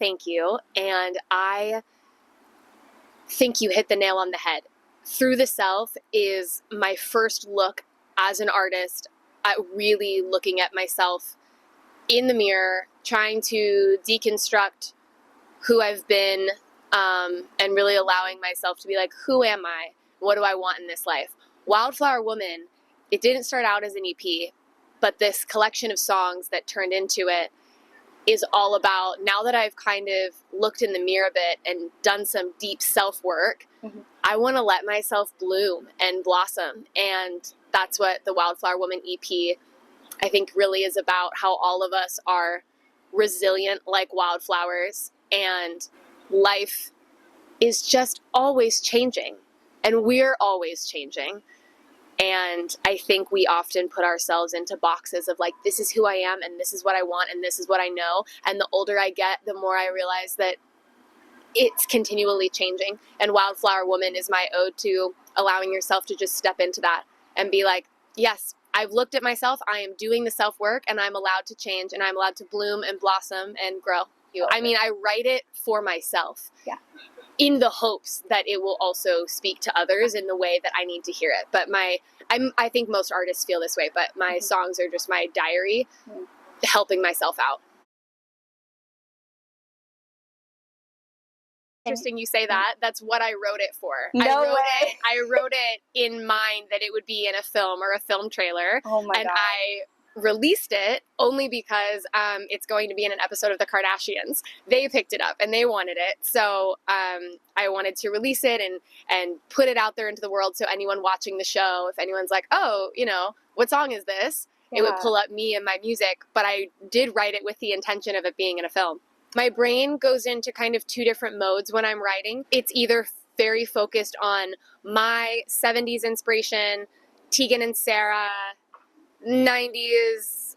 thank you. And I think you hit the nail on the head. Through the Self is my first look as an artist at really looking at myself in the mirror, trying to deconstruct who I've been, and really allowing myself to be like, who am I? What do I want in this life? Wildflower Woman, it didn't start out as an EP, but this collection of songs that turned into it is all about, now that I've kind of looked in the mirror a bit and done some deep self-work, I want to let myself bloom and blossom. And that's what the Wildflower Woman EP, I think, really is about, how all of us are resilient like wildflowers, and life is just always changing, and we're always changing. And I think we often put ourselves into boxes of like, this is who I am, and this is what I want, and this is what I know. And the older I get, the more I realize that it's continually changing. And Wildflower Woman is my ode to allowing yourself to just step into that and be like, yes, I've looked at myself, I am doing the self-work, and I'm allowed to change, and I'm allowed to bloom and blossom and grow. I mean, I write it for myself. Yeah. In the hopes that it will also speak to others in the way that I need to hear it. But I think most artists feel this way, but my songs are just my diary, helping myself out. Interesting you say that. That's what I wrote it for. I wrote it in mind that it would be in a film or a film trailer. Oh my God. I released it only because it's going to be in an episode of The Kardashians. They picked it up and they wanted it. So I wanted to release it and put it out there into the world, so anyone watching the show, if anyone's like, oh, what song is this? Yeah. It would pull up me and my music. But I did write it with the intention of it being in a film. My brain goes into kind of two different modes when I'm writing. It's either very focused on my 70s inspiration, Tegan and Sarah, 90s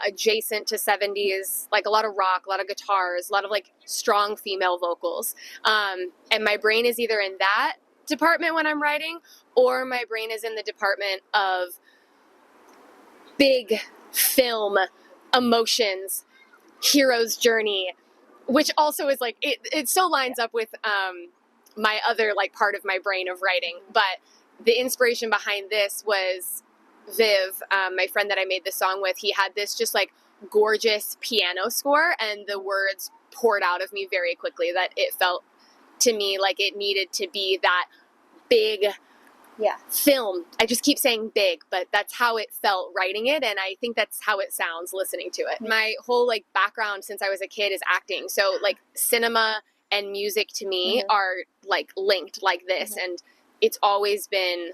adjacent to 70s, like a lot of rock, a lot of guitars, a lot of like strong female vocals. And my brain is either in that department when I'm writing, or my brain is in the department of big film emotions, hero's journey, which also is like, it so lines up with my other like part of my brain of writing. But the inspiration behind this was Viv, my friend that I made this song with. He had this just like gorgeous piano score, and the words poured out of me very quickly, that it felt to me like it needed to be that big film. I just keep saying big, but that's how it felt writing it, and I think that's how it sounds listening to it. My whole like background since I was a kid is acting, so like cinema and music to me are like linked like this, and it's always been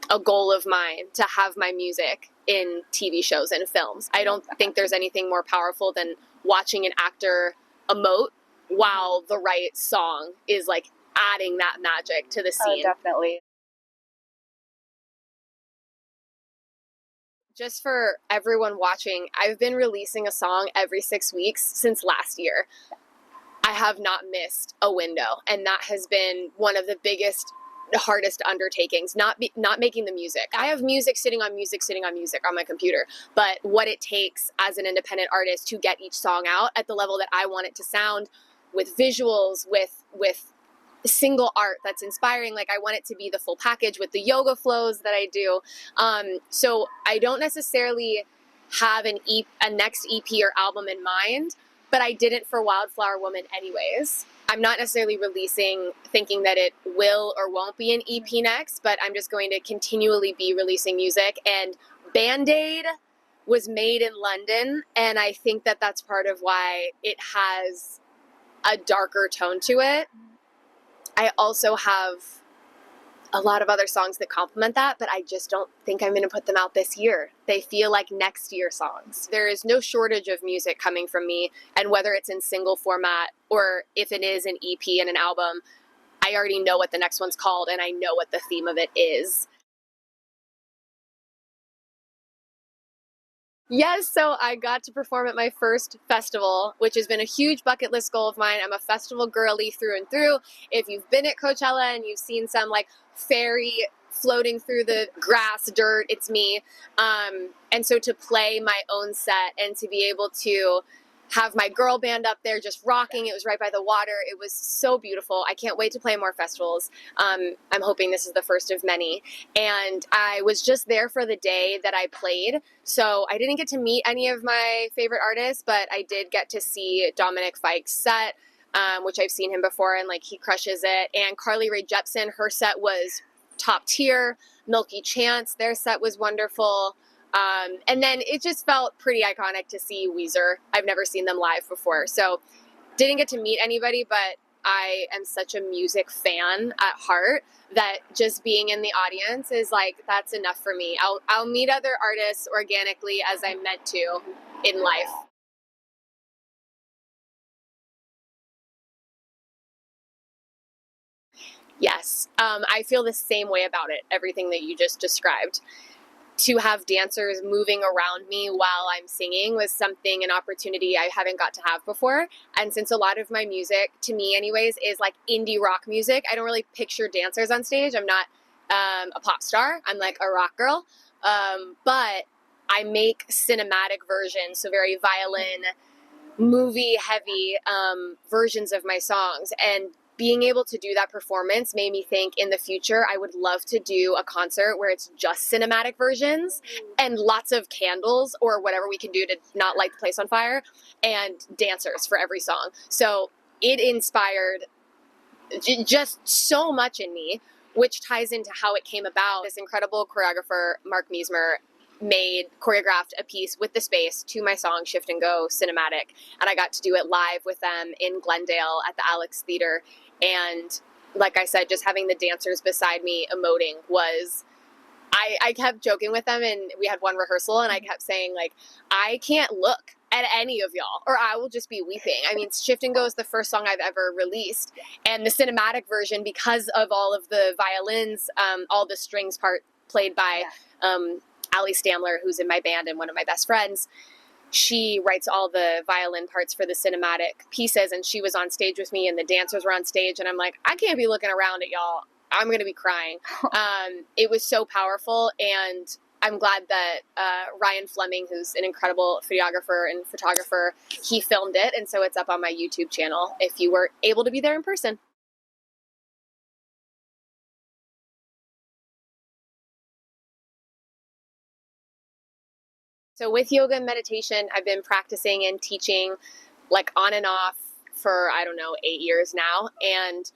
a goal of mine to have my music in TV shows and films. I don't think there's anything more powerful than watching an actor emote while the right song is like adding that magic to the scene. Oh, definitely. Just for everyone watching, I've been releasing a song every 6 weeks since last year. I have not missed a window, and that has been one of the hardest undertakings, not making the music. I have music sitting on my computer, but what it takes as an independent artist to get each song out at the level that I want it to sound, with visuals, with single art that's inspiring. Like I want it to be the full package with the yoga flows that I do. So I don't necessarily have a next EP or album in mind, but I didn't for Wildflower Woman anyways. I'm not necessarily releasing thinking that it will or won't be an EP next, but I'm just going to continually be releasing music. And Band-Aid was made in London, and I think that that's part of why it has a darker tone to it. I also have a lot of other songs that complement that, but I just don't think I'm going to put them out this year. They feel like next year songs. There is no shortage of music coming from me, and whether it's in single format or if it is an EP and an album, I already know what the next one's called, and I know what the theme of it is. Yes, so I got to perform at my first festival, which has been a huge bucket list goal of mine. I'm a festival girly through and through. If you've been at Coachella and you've seen some like fairy floating through the grass, dirt, it's me. And so to play my own set and to be able to have my girl band up there just rocking. It was right by the water. It was so beautiful. I can't wait to play more festivals. I'm hoping this is the first of many. And I was just there for the day that I played. So I didn't get to meet any of my favorite artists, but I did get to see Dominic Fike's set, which I've seen him before, and like he crushes it. And Carly Rae Jepsen, her set was top tier. Milky Chance, their set was wonderful. And then it just felt pretty iconic to see Weezer. I've never seen them live before, so didn't get to meet anybody, but I am such a music fan at heart that just being in the audience is like, that's enough for me. I'll meet other artists organically as I'm meant to in life. Yes, I feel the same way about it, everything that you just described. To have dancers moving around me while I'm singing was an opportunity I haven't got to have before. And since a lot of my music, to me anyways, is like indie rock music, I don't really picture dancers on stage. I'm not a pop star. I'm like a rock girl. But I make cinematic versions, so very violin, movie heavy versions of my songs. And being able to do that performance made me think in the future I would love to do a concert where it's just cinematic versions and lots of candles or whatever we can do to not light the place on fire and dancers for every song. So it inspired just so much in me, which ties into how it came about. This incredible choreographer, Mark Meismer, choreographed a piece with the space to my song Shift and Go Cinematic, and I got to do it live with them in Glendale at the Alex Theater. And like I said, just having the dancers beside me emoting was, I kept joking with them, and we had one rehearsal, and I kept saying, like, I can't look at any of y'all or I will just be weeping. I mean, Shift and Go is the first song I've ever released, and the cinematic version, because of all of the violins, all the strings part played by Ali Stamler, who's in my band and one of my best friends, she writes all the violin parts for the cinematic pieces, and she was on stage with me and the dancers were on stage, and I'm like, I can't be looking around at y'all. I'm going to be crying. It was so powerful, and I'm glad that Ryan Fleming, who's an incredible videographer and photographer, he filmed it, and so it's up on my YouTube channel if you were able to be there in person. So with yoga and meditation, I've been practicing and teaching like on and off for, I don't know, 8 years now. And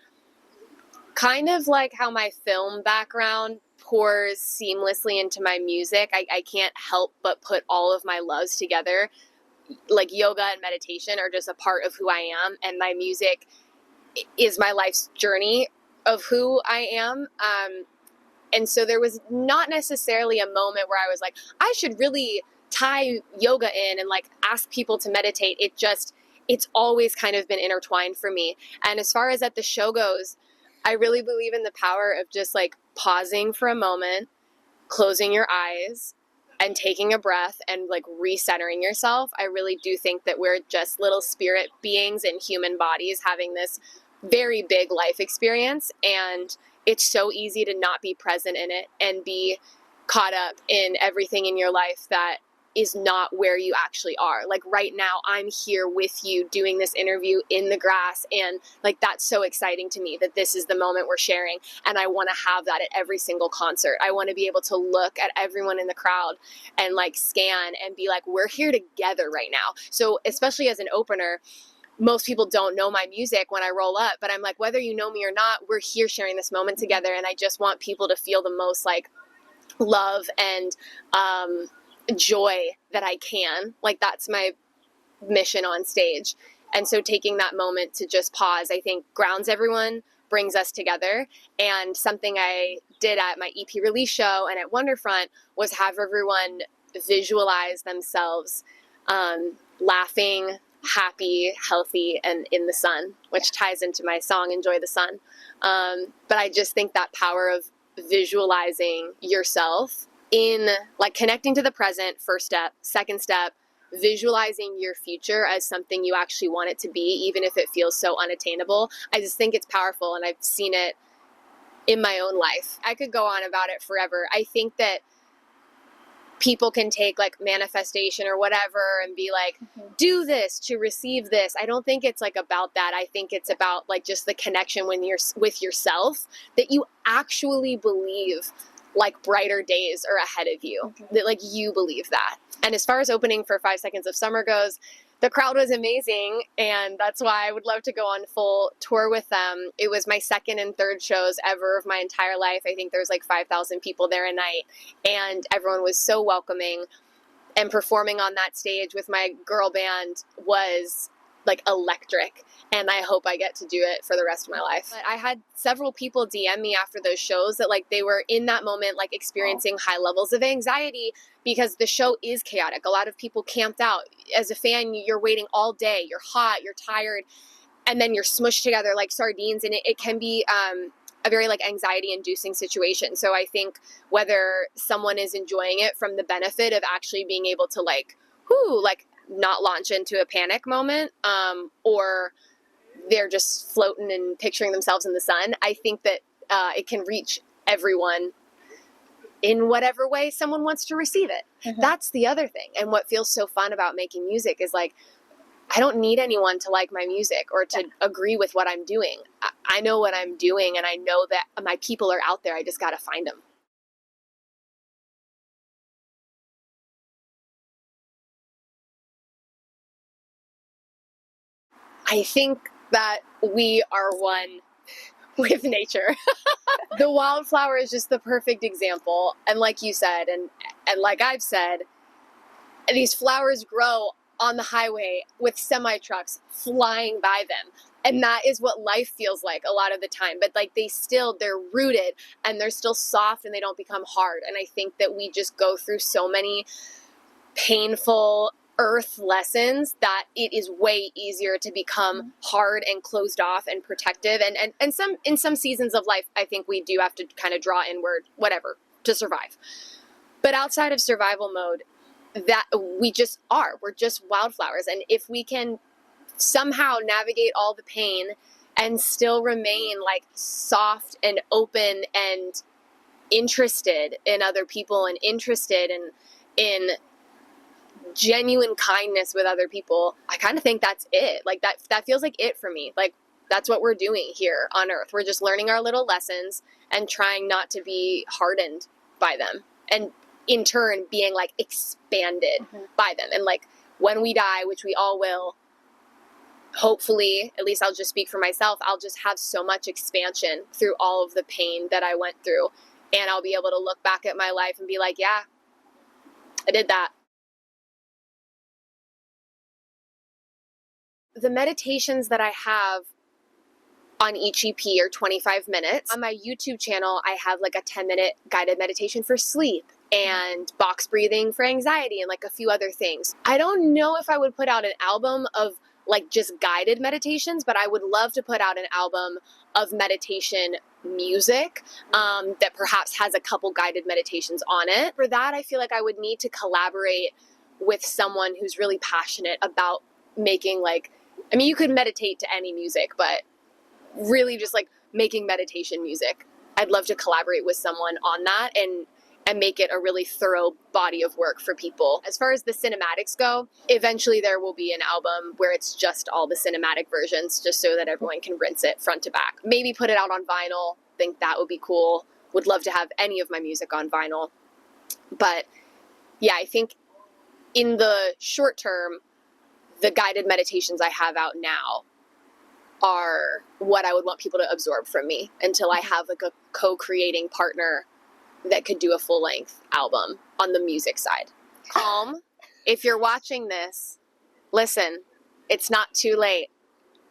kind of like how my film background pours seamlessly into my music, I can't help but put all of my loves together. Like yoga and meditation are just a part of who I am, and my music is my life's journey of who I am. And so there was not necessarily a moment where I was like, I should really tie yoga in and like ask people to meditate. It's always kind of been intertwined for me. And as far as at the show goes, I really believe in the power of just like pausing for a moment, closing your eyes, and taking a breath and like recentering yourself. I really do think that we're just little spirit beings in human bodies having this very big life experience, and it's so easy to not be present in it and be caught up in everything in your life that is not where you actually are. Like right now, I'm here with you doing this interview in the grass, and like that's so exciting to me that this is the moment we're sharing, and I want to have that at every single concert. I want to be able to look at everyone in the crowd and like scan and be like, we're here together right now. So especially as an opener, most people don't know my music when I roll up, but I'm like, whether you know me or not, we're here sharing this moment together, and I just want people to feel the most like love and joy that I can. Like that's my mission on stage. And so taking that moment to just pause, I think grounds everyone, brings us together. And something I did at my EP release show and at Wonderfront was have everyone visualize themselves laughing, happy, healthy, and in the sun, which ties into my song Enjoy the Sun. But I just think that power of visualizing yourself in like connecting to the present, first step. Second step, visualizing your future as something you actually want it to be, even if it feels so unattainable. I just think it's powerful, and I've seen it in my own life. I could go on about it forever. I think that people can take like manifestation or whatever and be like, do this to receive this. I don't think it's like about that. I think it's about like just the connection when you're with yourself, that you actually believe like brighter days are ahead of you, that like you believe that. And as far as opening for 5 Seconds of Summer goes, the crowd was amazing, and that's why I would love to go on full tour with them. It was my second and third shows ever of my entire life. I think there's like 5,000 people there a night, and everyone was so welcoming. And performing on that stage with my girl band was like electric, and I hope I get to do it for the rest of my life. But I had several people DM me after those shows that like they were in that moment like experiencing high levels of anxiety because the show is chaotic. A lot of people camped out. As a fan, you're waiting all day, you're hot, you're tired, and then you're smushed together like sardines, and it can be a very like anxiety inducing situation. So I think whether someone is enjoying it from the benefit of actually being able to like not launch into a panic moment, or they're just floating and picturing themselves in the sun, I think that it can reach everyone in whatever way someone wants to receive it. That's the other thing. And what feels so fun about making music is like, I don't need anyone to like my music or to agree with what I'm doing. I know what I'm doing, and I know that my people are out there. I just got to find them. I think that we are one with nature. The wildflower is just the perfect example. And like you said, and like I've said, these flowers grow on the highway with semi-trucks flying by them. And that is what life feels like a lot of the time. But like they're rooted, and they're still soft, and they don't become hard. And I think that we just go through so many painful earth lessons that it is way easier to become hard and closed off and protective. And in some seasons of life, I think we do have to kind of draw inward, whatever, to survive. But outside of survival mode, that we're just wildflowers. And if we can somehow navigate all the pain and still remain like soft and open and interested in other people and interested in genuine kindness with other people, I kind of think that's it. Like that feels like it for me. Like that's what we're doing here on earth. We're just learning our little lessons and trying not to be hardened by them, and in turn being like expanded by them. And like when we die, which we all will, hopefully, at least I'll just speak for myself, I'll just have so much expansion through all of the pain that I went through, and I'll be able to look back at my life and be like, yeah, I did that. The meditations that I have on each EP are 25 minutes. On my YouTube channel, I have like a 10-minute guided meditation for sleep and box breathing for anxiety and like a few other things. I don't know if I would put out an album of like just guided meditations, but I would love to put out an album of meditation music that perhaps has a couple guided meditations on it. For that, I feel like I would need to collaborate with someone who's really passionate about making like, I mean, you could meditate to any music, but really just like making meditation music. I'd love to collaborate with someone on that and make it a really thorough body of work for people. As far as the cinematics go, eventually there will be an album where it's just all the cinematic versions, just so that everyone can rinse it front to back. Maybe put it out on vinyl. Think that would be cool. Would love to have any of my music on vinyl. But yeah, I think in the short term, the guided meditations I have out now are what I would want people to absorb from me until I have like a co-creating partner that could do a full-length album on the music side. Calm, if you're watching this, listen, it's not too late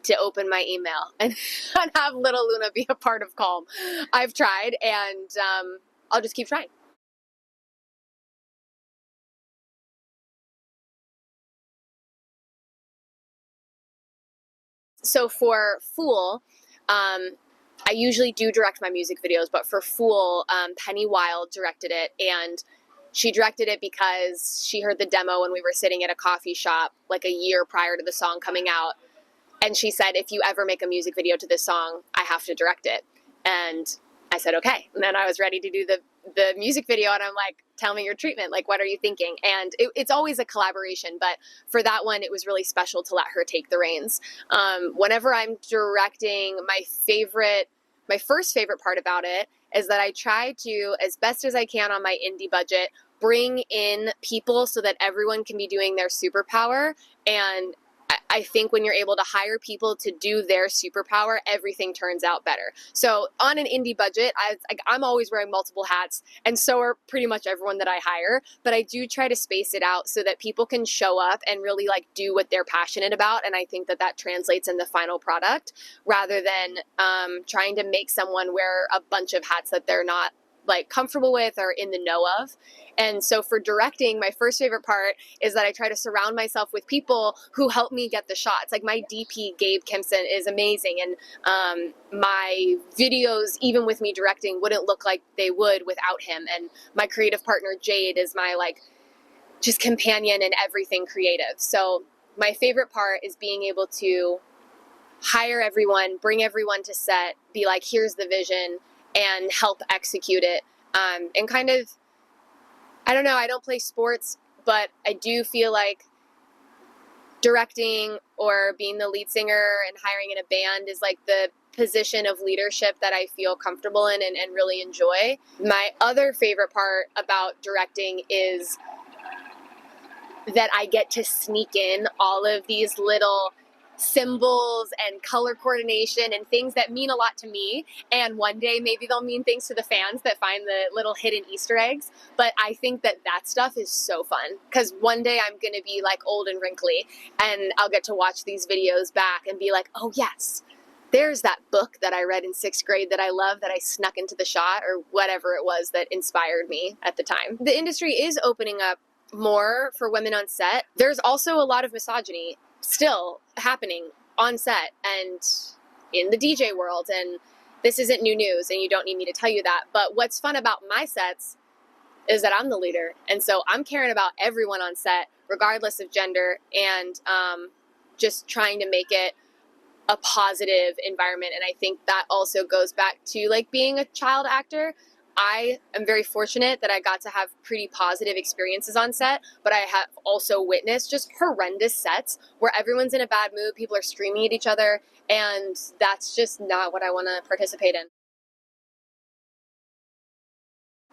to open my email and have little Luna be a part of Calm. I've tried, and I'll just keep trying. So for Fool, I usually do direct my music videos, but for Fool, Penny Wild directed it, and she directed it because she heard the demo when we were sitting at a coffee shop like a year prior to the song coming out, and she said, if you ever make a music video to this song, I have to direct it. And I said, okay. And then I was ready to do the music video, and I'm like, tell me your treatment. Like, what are you thinking? And it's always a collaboration, but for that one, it was really special to let her take the reins. Whenever I'm directing, my first favorite part about it is that I try to, as best as I can on my indie budget, bring in people so that everyone can be doing their superpower. And I think when you're able to hire people to do their superpower, everything turns out better. So on an indie budget, I'm always wearing multiple hats, and so are pretty much everyone that I hire. But I do try to space it out so that people can show up and really like do what they're passionate about. And I think that that translates in the final product, rather than trying to make someone wear a bunch of hats that they're not like comfortable with or in the know of. And so for directing, my first favorite part is that I try to surround myself with people who help me get the shots. Like my DP, Gabe Kimson, is amazing. And my videos, even with me directing, wouldn't look like they would without him. And my creative partner, Jade, is my like just companion in everything creative. So my favorite part is being able to hire everyone, bring everyone to set, be like, here's the vision, and help execute it. And kind of, I don't know, I don't play sports, but I do feel like directing or being the lead singer and hiring in a band is like the position of leadership that I feel comfortable in and really enjoy. My other favorite part about directing is that I get to sneak in all of these little symbols and color coordination and things that mean a lot to me, and one day maybe they'll mean things to the fans that find the little hidden Easter eggs. But I think that that stuff is so fun, because one day I'm gonna be like old and wrinkly, and I'll get to watch these videos back and be like, oh yes, there's that book that I read in 6th grade that I love, that I snuck into the shot, or whatever it was that inspired me at the time. The industry is opening up more for women on set. There's also a lot of misogyny still happening on set and in the DJ world, and this isn't new news, and you don't need me to tell you that. But what's fun about my sets is that I'm the leader, and so I'm caring about everyone on set, regardless of gender, and just trying to make it a positive environment. And I think that also goes back to like being a child actor. I am very fortunate that I got to have pretty positive experiences on set, but I have also witnessed just horrendous sets where everyone's in a bad mood, people are screaming at each other, and that's just not what I want to participate in.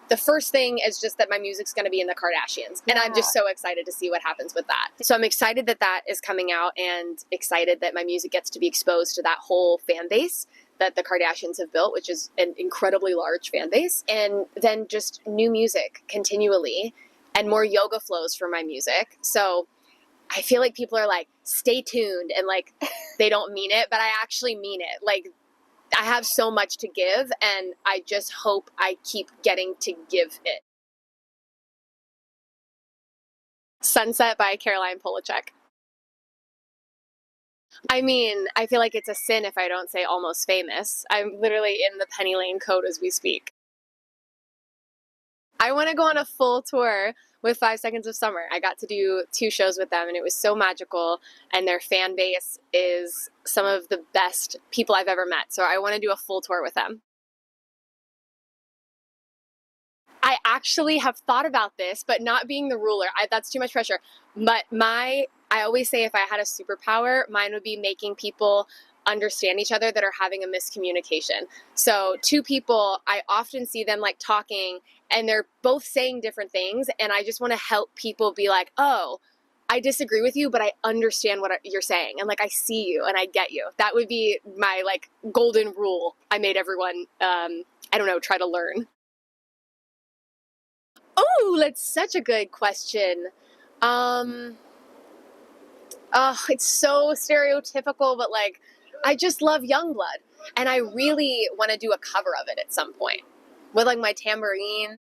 The first thing is just that my music's going to be in the Kardashians, and I'm just so excited to see what happens with that. So I'm excited that that is coming out, and excited that my music gets to be exposed to that whole fan base that the Kardashians have built, which is an incredibly large fan base. And then just new music continually, and more yoga flows for my music. So I feel like people are like, stay tuned, and like they don't mean it, but I actually mean it. Like, I have so much to give, and I just hope I keep getting to give it. Sunset by Caroline Polachek. I mean, I feel like it's a sin if I don't say Almost Famous. I'm literally in the Penny Lane code as we speak. I want to go on a full tour with 5 Seconds of Summer. I got to do 2 shows with them, and it was so magical, and their fan base is some of the best people I've ever met. So I want to do a full tour with them. I actually have thought about this, but not being the ruler. That's too much pressure. But I always say if I had a superpower, mine would be making people understand each other that are having a miscommunication. So 2 people, I often see them like talking, and they're both saying different things, and I just want to help people be like, oh, I disagree with you, but I understand what you're saying, and like I see you and I get you. That would be my like golden rule I made everyone, try to learn. Oh, that's such a good question. Oh, it's so stereotypical, but like, I just love Youngblood, and I really want to do a cover of it at some point with like my tambourine.